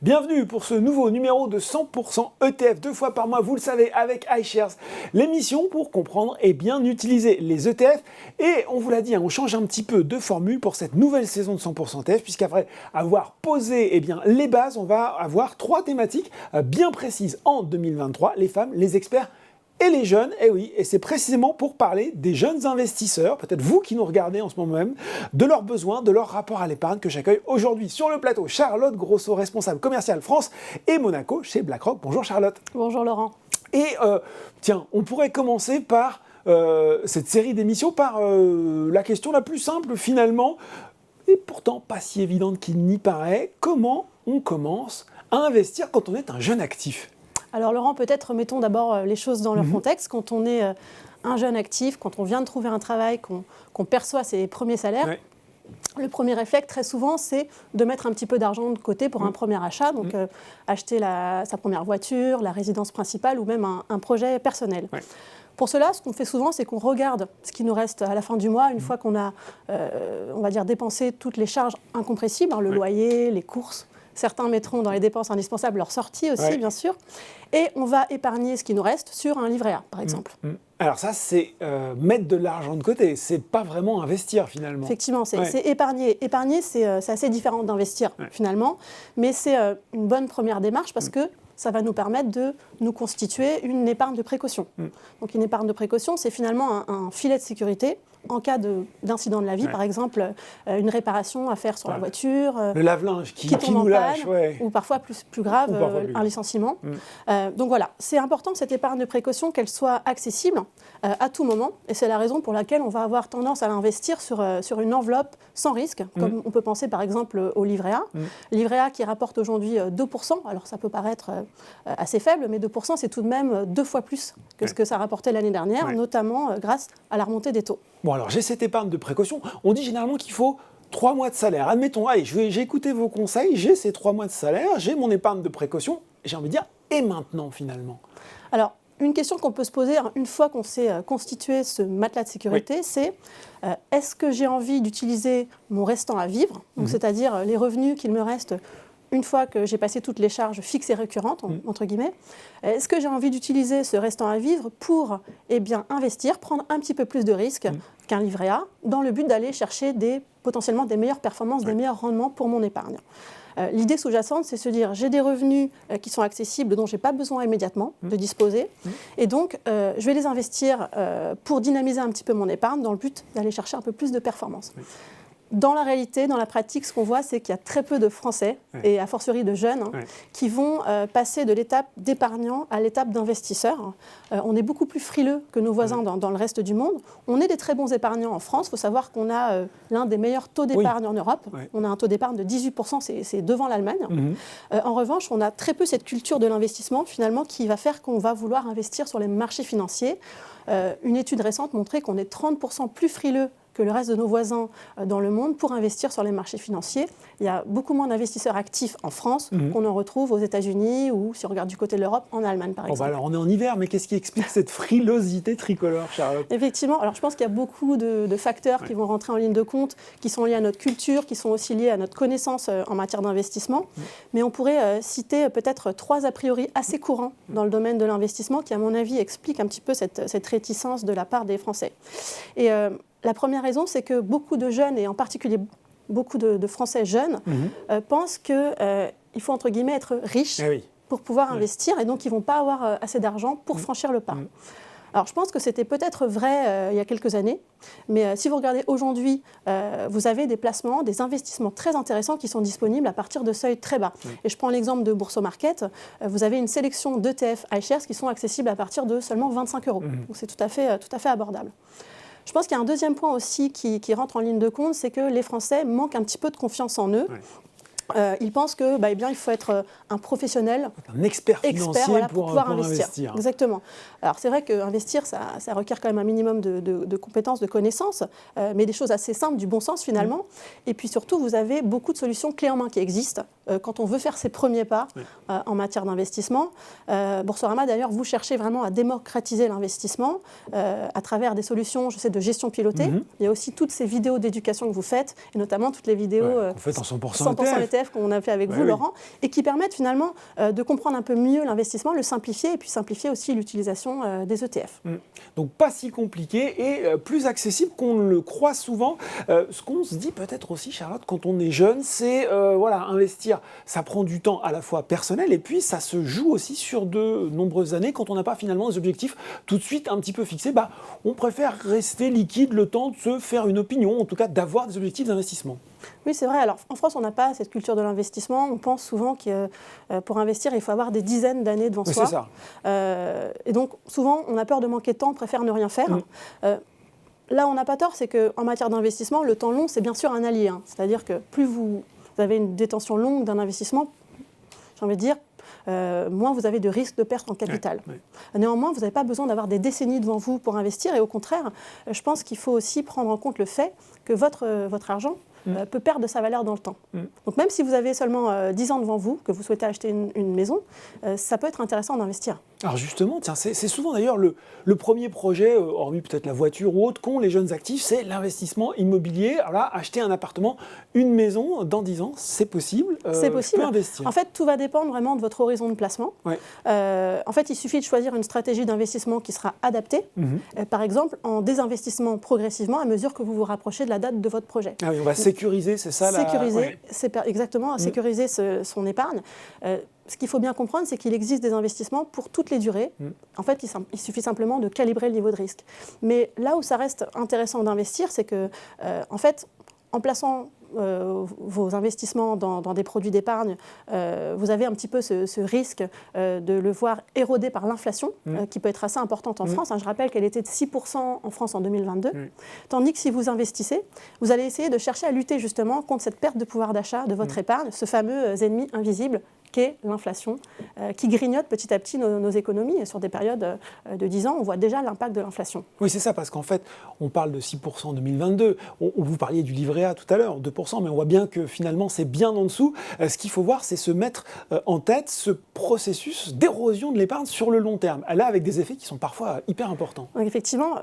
Bienvenue pour ce nouveau numéro de 100% ETF, 2 fois par mois, vous le savez, avec iShares, l'émission pour comprendre et bien utiliser les ETF. Et on vous l'a dit, on change un petit peu de formule pour cette nouvelle saison de 100% ETF, puisqu'après avoir posé les bases, on va avoir 3 thématiques bien précises en 2023, les femmes, les experts et les jeunes, et oui, et c'est précisément pour parler des jeunes investisseurs, peut-être vous qui nous regardez en ce moment même, de leurs besoins, de leur rapport à l'épargne que j'accueille aujourd'hui sur le plateau. Charlotte Grosso, responsable commerciale France et Monaco chez BlackRock. Bonjour Charlotte. Bonjour Laurent. Et tiens, on pourrait commencer par cette série d'émissions par la question la plus simple finalement, et pourtant pas si évidente qu'il n'y paraît. Comment on commence à investir quand on est un jeune actif ? Alors Laurent, peut-être mettons d'abord les choses dans leur contexte. Quand on est un jeune actif, quand on vient de trouver un travail, qu'on perçoit ses premiers salaires, ouais. Le premier réflexe très souvent c'est de mettre un petit peu d'argent de côté pour un premier achat, donc acheter sa première voiture, la résidence principale ou même un projet personnel. Ouais. Pour cela, ce qu'on fait souvent, c'est qu'on regarde ce qui nous reste à la fin du mois, une fois qu'on a, on va dire, dépensé toutes les charges incompressibles, le loyer, les courses. Certains mettront dans les dépenses indispensables leur sortie aussi, bien sûr. Et on va épargner ce qui nous reste sur un livret A, par exemple. Alors ça, c'est mettre de l'argent de côté. C'est pas vraiment investir, finalement. Effectivement, c'est épargner. Épargner, c'est assez différent d'investir, finalement. Mais c'est une bonne première démarche parce que ça va nous permettre de nous constituer une épargne de précaution. Donc une épargne de précaution, c'est finalement un filet de sécurité en cas d'incident de la vie, par exemple une réparation à faire sur la voiture, le lave-linge qui tombe nous en lâche, panne, ou parfois plus grave, un licenciement. Donc voilà, c'est important cette épargne de précaution qu'elle soit accessible à tout moment, et c'est la raison pour laquelle on va avoir tendance à l'investir sur une enveloppe sans risque, comme on peut penser par exemple au livret A. Livret A qui rapporte aujourd'hui 2%, alors ça peut paraître assez faible, mais 2% c'est tout de même 2 fois plus que ce que ça rapportait l'année dernière, notamment grâce à la remontée des taux. Bon alors j'ai cette épargne de précaution, on dit généralement qu'il faut 3 mois de salaire. Admettons, allez, j'ai écouté vos conseils, j'ai ces 3 mois de salaire, j'ai mon épargne de précaution, j'ai envie de dire, et maintenant finalement ? Alors, une question qu'on peut se poser une fois qu'on s'est constitué ce matelas de sécurité, c'est est-ce que j'ai envie d'utiliser mon restant à vivre, donc c'est-à-dire les revenus qu'il me reste une fois que j'ai passé toutes les charges fixes et récurrentes, entre guillemets, est-ce que j'ai envie d'utiliser ce restant à vivre pour investir, prendre un petit peu plus de risques qu'un livret A, dans le but d'aller chercher potentiellement des meilleures performances, des meilleurs rendements pour mon épargne. L'idée sous-jacente, c'est de se dire j'ai des revenus qui sont accessibles, dont je n'ai pas besoin immédiatement de disposer, et donc je vais les investir pour dynamiser un petit peu mon épargne dans le but d'aller chercher un peu plus de performance. Dans la réalité, dans la pratique, ce qu'on voit, c'est qu'il y a très peu de Français, et a fortiori de jeunes, qui vont passer de l'étape d'épargnant à l'étape d'investisseur. On est beaucoup plus frileux que nos voisins dans le reste du monde. On est des très bons épargnants en France. Il faut savoir qu'on a l'un des meilleurs taux d'épargne en Europe. On a un taux d'épargne de 18%, c'est devant l'Allemagne. En revanche, on a très peu cette culture de l'investissement, finalement, qui va faire qu'on va vouloir investir sur les marchés financiers. Une étude récente montrait qu'on est 30% plus frileux que le reste de nos voisins dans le monde pour investir sur les marchés financiers. Il y a beaucoup moins d'investisseurs actifs en France qu'on en retrouve aux États-Unis ou, si on regarde du côté de l'Europe, en Allemagne par exemple. Alors on est en hiver, mais qu'est-ce qui explique cette frilosité tricolore, Charlotte ? Effectivement, alors je pense qu'il y a beaucoup de facteurs qui vont rentrer en ligne de compte, qui sont liés à notre culture, qui sont aussi liés à notre connaissance en matière d'investissement. Mais on pourrait citer peut-être 3 a priori assez courants dans le domaine de l'investissement qui, à mon avis, expliquent un petit peu cette réticence de la part des Français. Et la première raison, c'est que beaucoup de jeunes, et en particulier beaucoup de Français jeunes, pensent qu'il faut, entre guillemets, être riche pour pouvoir investir, et donc ils ne vont pas avoir assez d'argent pour franchir le pas. Alors, je pense que c'était peut-être vrai il y a quelques années, mais si vous regardez aujourd'hui, vous avez des placements, des investissements très intéressants qui sont disponibles à partir de seuils très bas. Et je prends l'exemple de Boursorama Market, vous avez une sélection d'ETF iShares qui sont accessibles à partir de seulement 25 €. Donc, c'est tout à fait abordable. Je pense qu'il y a un deuxième point aussi qui rentre en ligne de compte, c'est que les Français manquent un petit peu de confiance en eux. Ils pensent que, il faut être un professionnel, un expert financier pour pouvoir investir. Exactement. Alors c'est vrai qu'investir, ça requiert quand même un minimum de compétences, de connaissances, mais des choses assez simples, du bon sens finalement. Et puis surtout, vous avez beaucoup de solutions clés en main qui existent quand on veut faire ses premiers pas en matière d'investissement. Boursorama, d'ailleurs, vous cherchez vraiment à démocratiser l'investissement à travers des solutions, de gestion pilotée. Il y a aussi toutes ces vidéos d'éducation que vous faites, et notamment toutes les vidéos qu'on fait en 100% ETF. ETF qu'on a fait avec vous, Laurent, et qui permettent finalement de comprendre un peu mieux l'investissement, le simplifier et puis simplifier aussi l'utilisation des ETF. Donc pas si compliqué et plus accessible qu'on le croit souvent. Ce qu'on se dit peut-être aussi, Charlotte, quand on est jeune, c'est investir, ça prend du temps à la fois personnel et puis ça se joue aussi sur de nombreuses années. Quand on n'a pas finalement des objectifs tout de suite un petit peu fixés, on préfère rester liquide le temps de se faire une opinion, en tout cas d'avoir des objectifs d'investissement. Oui, c'est vrai. Alors, en France, on n'a pas cette culture de l'investissement. On pense souvent que pour investir, il faut avoir des dizaines d'années devant soi. C'est ça. Et donc, souvent, on a peur de manquer de temps, on préfère ne rien faire. Là, on n'a pas tort, c'est qu'en matière d'investissement, le temps long, c'est bien sûr un allié. C'est-à-dire que plus vous avez une détention longue d'un investissement, j'ai envie de dire, moins vous avez de risques de perte en capital. Néanmoins, vous n'avez pas besoin d'avoir des décennies devant vous pour investir. Et au contraire, je pense qu'il faut aussi prendre en compte le fait que votre argent peut perdre de sa valeur dans le temps. Donc même si vous avez seulement 10 ans devant vous, que vous souhaitez acheter une maison, ça peut être intéressant d'investir. Alors justement, tiens, c'est souvent d'ailleurs le premier projet, hormis peut-être la voiture ou autre, qu'ont les jeunes actifs, c'est l'investissement immobilier. Alors là, acheter un appartement, une maison, dans 10 ans, c'est possible. C'est possible. Je peux investir. En fait, tout va dépendre vraiment de votre horizon de placement. En fait, il suffit de choisir une stratégie d'investissement qui sera adaptée. Par exemple, en désinvestissement progressivement à mesure que vous vous rapprochez de la date de votre projet. Ah oui, on va sécuriser, c'est ça sécuriser, exactement, sécuriser son épargne. Ce qu'il faut bien comprendre, c'est qu'il existe des investissements pour toutes les durées. En fait, il suffit simplement de calibrer le niveau de risque. Mais là où ça reste intéressant d'investir, c'est que, en fait, en plaçant vos investissements dans des produits d'épargne, vous avez un petit peu ce risque de le voir érodé par l'inflation, qui peut être assez importante en France. Je rappelle qu'elle était de 6% en France en 2022. Tandis que si vous investissez, vous allez essayer de chercher à lutter justement contre cette perte de pouvoir d'achat de votre épargne, ce fameux ennemi invisible qu'est l'inflation, qui grignote petit à petit nos économies. Et sur des périodes de 10 ans, on voit déjà l'impact de l'inflation. Oui, c'est ça, parce qu'en fait, on parle de 6% en 2022. Vous parliez du livret A tout à l'heure, 2%, mais on voit bien que finalement, c'est bien en dessous. Ce qu'il faut voir, c'est se mettre en tête ce processus d'érosion de l'épargne sur le long terme. Là, avec des effets qui sont parfois hyper importants. Donc effectivement,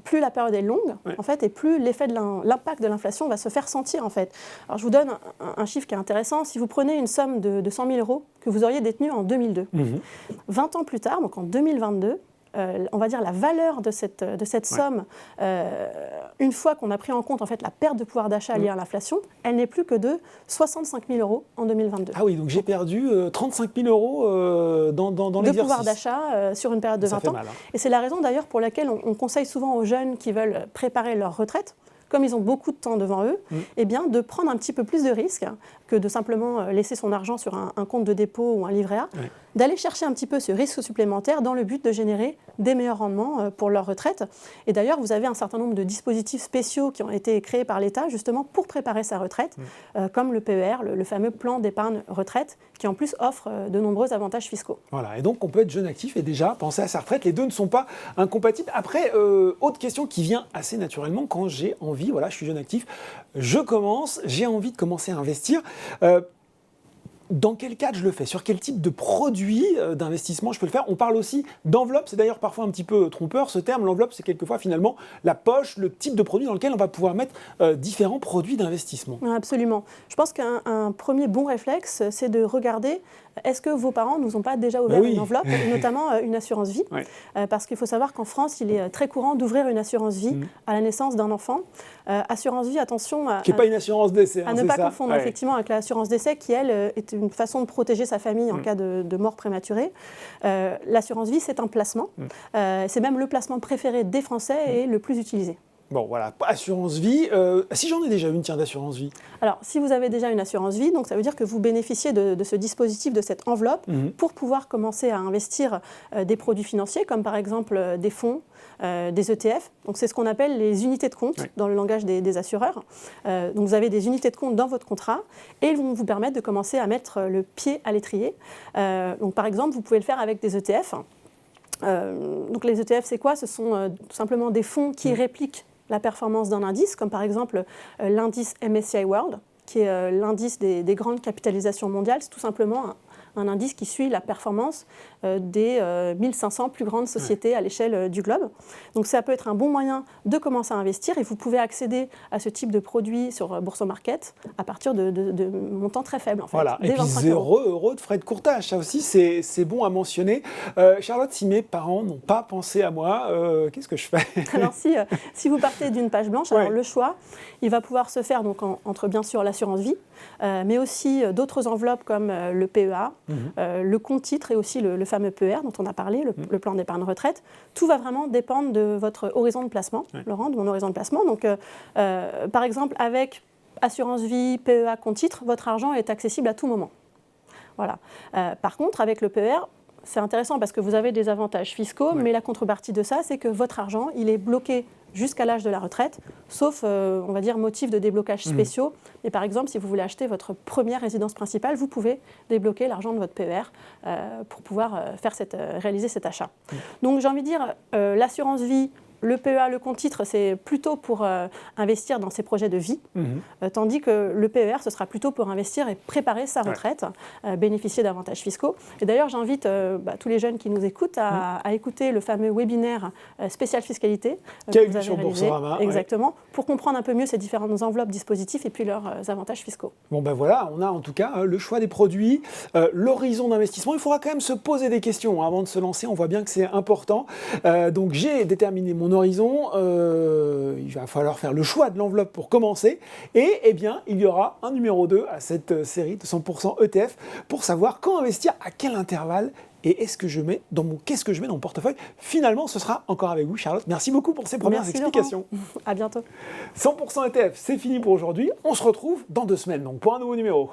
plus la période est longue, en fait, et plus l'impact de l'inflation va se faire sentir, en fait. Alors, je vous donne un chiffre qui est intéressant. Si vous prenez une somme de 100 000 euros que vous auriez détenue en 2002, 20 ans plus tard, donc en 2022, on va dire la valeur de cette somme, une fois qu'on a pris en compte en fait, la perte de pouvoir d'achat liée à l'inflation, elle n'est plus que de 65 000 euros en 2022. Ah oui, donc j'ai perdu 35 000 euros dans l'exercice. De pouvoir d'achat sur une période de 20 ans. Ça fait mal, hein. Et c'est la raison d'ailleurs pour laquelle on conseille souvent aux jeunes qui veulent préparer leur retraite, comme ils ont beaucoup de temps devant eux, eh bien, de prendre un petit peu plus de risques que de simplement laisser son argent sur un compte de dépôt ou un livret A, d'aller chercher un petit peu ce risque supplémentaire dans le but de générer des meilleurs rendements pour leur retraite. Et d'ailleurs, vous avez un certain nombre de dispositifs spéciaux qui ont été créés par l'État justement pour préparer sa retraite, comme le PER, le fameux plan d'épargne retraite, qui en plus offre de nombreux avantages fiscaux. Voilà, et donc on peut être jeune actif et déjà penser à sa retraite. Les deux ne sont pas incompatibles. Après, autre question qui vient assez naturellement quand j'ai envie, voilà, je suis jeune actif, j'ai envie de commencer à investir. Dans quel cadre je le fais? Sur quel type de produit d'investissement je peux le faire? On parle aussi d'enveloppe, c'est d'ailleurs parfois un petit peu trompeur ce terme. L'enveloppe, c'est quelquefois finalement la poche, le type de produit dans lequel on va pouvoir mettre différents produits d'investissement. Absolument. Je pense qu'un premier bon réflexe, c'est de regarder est-ce que vos parents ne vous ont pas déjà ouvert une enveloppe, et notamment une assurance vie, parce qu'il faut savoir qu'en France, il est très courant d'ouvrir une assurance vie à la naissance d'un enfant. Assurance vie, attention qui n'est pas une assurance décès. À ne pas confondre effectivement avec l'assurance décès qui, elle, est une façon de protéger sa famille en cas de mort prématurée. L'assurance vie, c'est un placement. C'est même le placement préféré des Français et le plus utilisé. Bon, voilà, assurance vie. Si j'en ai déjà une, tiens, d'assurance vie. Alors, si vous avez déjà une assurance vie, donc ça veut dire que vous bénéficiez de ce dispositif, de cette enveloppe, pour pouvoir commencer à investir des produits financiers, comme par exemple des fonds, des ETF. Donc, c'est ce qu'on appelle les unités de compte dans le langage des assureurs. Donc, vous avez des unités de compte dans votre contrat et ils vont vous permettre de commencer à mettre le pied à l'étrier. Donc, par exemple, vous pouvez le faire avec des ETF. Donc, les ETF, c'est quoi? Ce sont tout simplement des fonds qui répliquent la performance d'un indice, comme par exemple l'indice MSCI World, qui est l'indice des grandes capitalisations mondiales. C'est tout simplement un indice qui suit la performance des 1500 plus grandes sociétés à l'échelle du globe. Donc ça peut être un bon moyen de commencer à investir et vous pouvez accéder à ce type de produit sur Boursorama à partir de montants très faibles. En fait, voilà, et puis 0 € de frais de courtage, ça aussi c'est bon à mentionner. Charlotte, si mes parents n'ont pas pensé à moi, qu'est-ce que je fais? Alors si vous partez d'une page blanche, alors le choix, il va pouvoir se faire donc, entre bien sûr l'assurance vie, mais aussi d'autres enveloppes comme le PEA, le compte titre et aussi le fameux PER dont on a parlé, le plan d'épargne retraite. Tout va vraiment dépendre de votre horizon de placement, Laurent, de mon horizon de placement. Donc, par exemple, avec assurance vie, PEA, compte titre, votre argent est accessible à tout moment. Voilà. Par contre, avec le PER, c'est intéressant parce que vous avez des avantages fiscaux, mais la contrepartie de ça, c'est que votre argent, il est bloqué jusqu'à l'âge de la retraite, sauf, on va dire, motifs de déblocage spéciaux. Et par exemple, si vous voulez acheter votre première résidence principale, vous pouvez débloquer l'argent de votre PER pour pouvoir réaliser cet achat. Donc j'ai envie de dire, l'assurance vie, le PEA, le compte titre, c'est plutôt pour investir dans ses projets de vie, tandis que le PER, ce sera plutôt pour investir et préparer sa retraite, bénéficier d'avantages fiscaux. Et d'ailleurs, j'invite tous les jeunes qui nous écoutent à écouter le fameux webinaire spécial fiscalité que vous avez réalisé, exactement, pour comprendre un peu mieux ces différentes enveloppes, dispositifs et puis leurs avantages fiscaux. Bon ben voilà, on a en tout cas le choix des produits, l'horizon d'investissement. Il faudra quand même se poser des questions avant de se lancer. On voit bien que c'est important. Donc j'ai déterminé mon horizon, il va falloir faire le choix de l'enveloppe pour commencer et eh bien il y aura un numéro 2 à cette série de 100% ETF pour savoir quand investir, à quel intervalle et qu'est-ce que je mets dans mon portefeuille. Finalement, ce sera encore avec vous, Charlotte. Merci beaucoup pour ces premières explications. Laurent. À bientôt. 100% ETF, c'est fini pour aujourd'hui. On se retrouve dans 2 semaines donc pour un nouveau numéro.